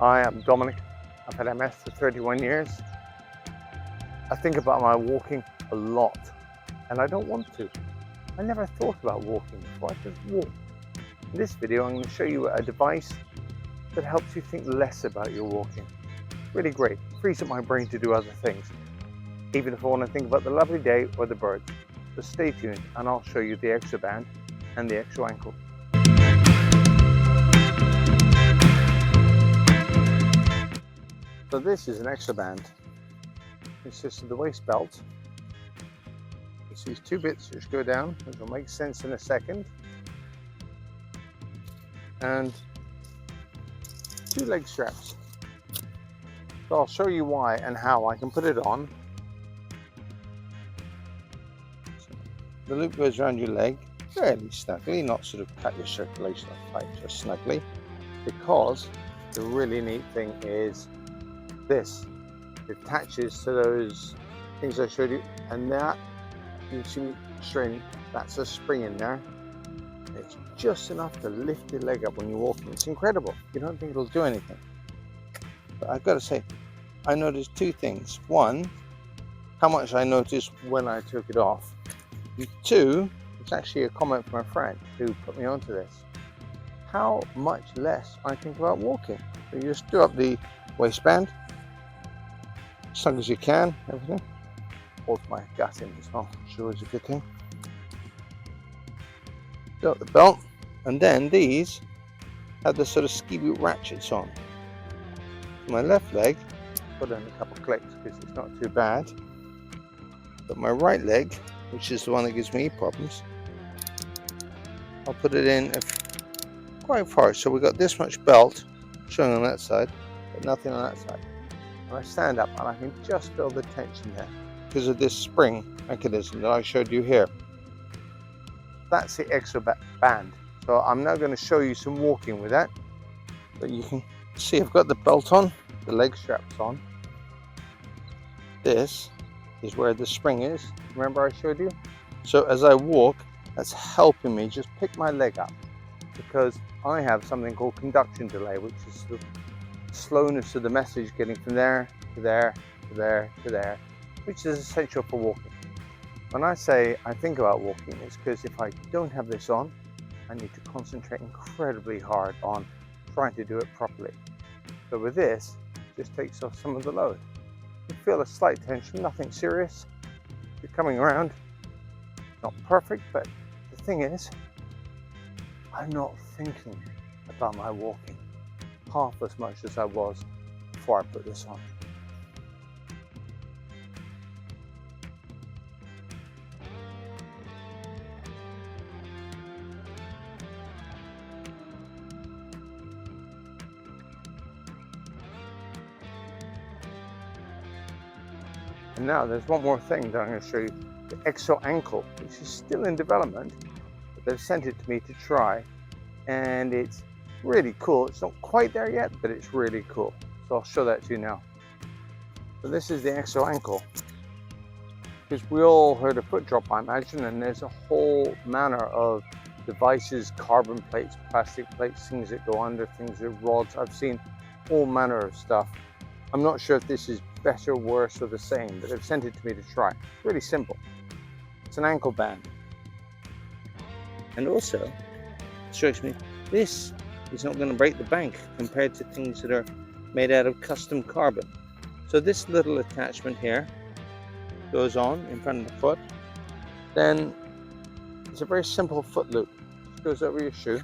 I am Dominic. I've had MS for 31 years. I think about my walking a lot, and I don't want to. I never thought about walking before, I just walk. In this video, I'm going to show you a device that helps you think less about your walking. Really great, frees up my brain to do other things, even if I want to think about the lovely day or the birds. So stay tuned, and I'll show you the ExoBand and the ExoAnkle. So this is an ExoBand. It consists of the waist belt. It's these two bits which go down, which will make sense in a second, and two leg straps. So I'll show you why and how I can put it on. So the loop goes around your leg fairly snugly, not sort of cut your circulation off tight, just snugly, because the really neat thing is this. It attaches to those things I showed you, and that, you see me straining, that's a spring in there. It's just enough to lift your leg up when you're walking. It's incredible. You don't think it'll do anything. But I've got to say, I noticed two things. One, how much I noticed when I took it off. And two, it's actually a comment from a friend who put me onto this. How much less I think about walking. So you just do up the waistband, as snug as you can, everything. Hold my gut in as well, sure is a good thing. Do up the belt, and then these have the sort of ski boot ratchets on. My left leg, put in a couple of clicks because it's not too bad. But my right leg, which is the one that gives me problems, I'll put it in quite far. So we've got this much belt showing on that side, but nothing on that side. And I stand up and I can just feel the tension there because of this spring mechanism that I showed you here. That's the ExoBand. So I'm now going to show you some walking with that. But you can see I've got the belt on, the leg straps on. This is where the spring is. Remember I showed you? So as I walk, that's helping me just pick my leg up, because I have something called conduction delay, which is sort of slowness of the message getting from there to there to there to there, which is essential for walking. When I say I think about walking, it's because if I don't have this on, I need to concentrate incredibly hard on trying to do it properly. So with this, it just takes off some of the load. You feel a slight tension, nothing serious. You're coming around, not perfect, but the thing is, I'm not thinking about my walking half as much as I was before I put this on. And now there's one more thing that I'm going to show you, the ExoAnkle, which is still in development, but they've sent it to me to try, and it's really cool. It's not quite there yet, but it's really cool. So I'll show that to you now. So this is the ExoAnkle, because we all heard of foot drop, I imagine, and there's a whole manner of devices, carbon plates, plastic plates, things that go under, things that rods. I've seen all manner of stuff. I'm not sure if this is better, worse, or the same, but they've sent it to me to try. It's really simple. It's an ankle band. And also, it strikes me, this is not going to break the bank compared to things that are made out of custom carbon. So this little attachment here goes on in front of the foot. Then it's a very simple foot loop. It goes over your shoe.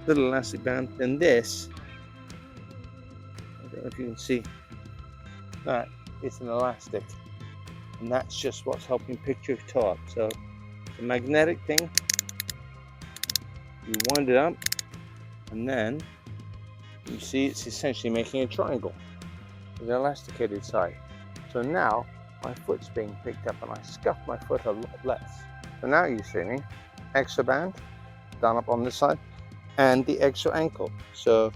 Little elastic band. Then this, I don't know if you can see, that is an elastic, and that's just what's helping pick your toe up. So the magnetic thing, you wind it up, and then you see it's essentially making a triangle with an elasticated side. So now my foot's being picked up, and I scuff my foot a lot less. So now you see me, ExoBand done up on this side, and the ExoAnkle. So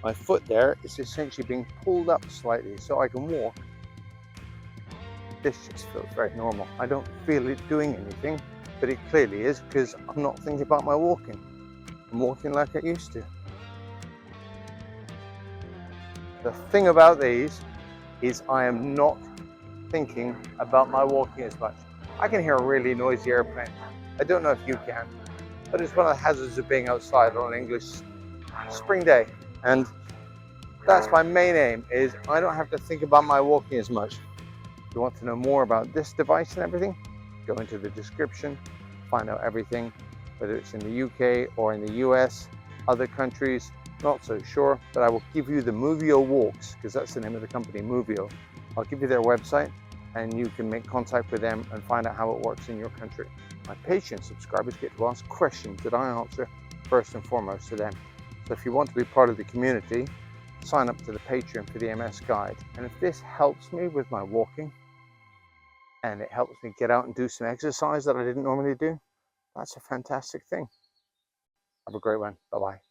my foot there is essentially being pulled up slightly so I can walk. This just feels very normal. I don't feel it doing anything, but it clearly is because I'm not thinking about my walking. I'm walking like I used to. The thing about these is I am not thinking about my walking as much. I can hear a really noisy airplane. I don't know if you can, but it's one of the hazards of being outside on an English spring day. And that's my main aim, is I don't have to think about my walking as much. If you want to know more about this device and everything, go into the description, find out everything, whether it's in the UK or in the US, other countries, not so sure, but I will give you the MoveoWalks, because that's the name of the company, Moveo. I'll give you their website and you can make contact with them and find out how it works in your country. My Patreon subscribers get to ask questions that I answer first and foremost to them. So if you want to be part of the community, sign up to the Patreon for the MS guide. And if this helps me with my walking and it helps me get out and do some exercise that I didn't normally do, that's a fantastic thing. Have a great one. Bye-bye.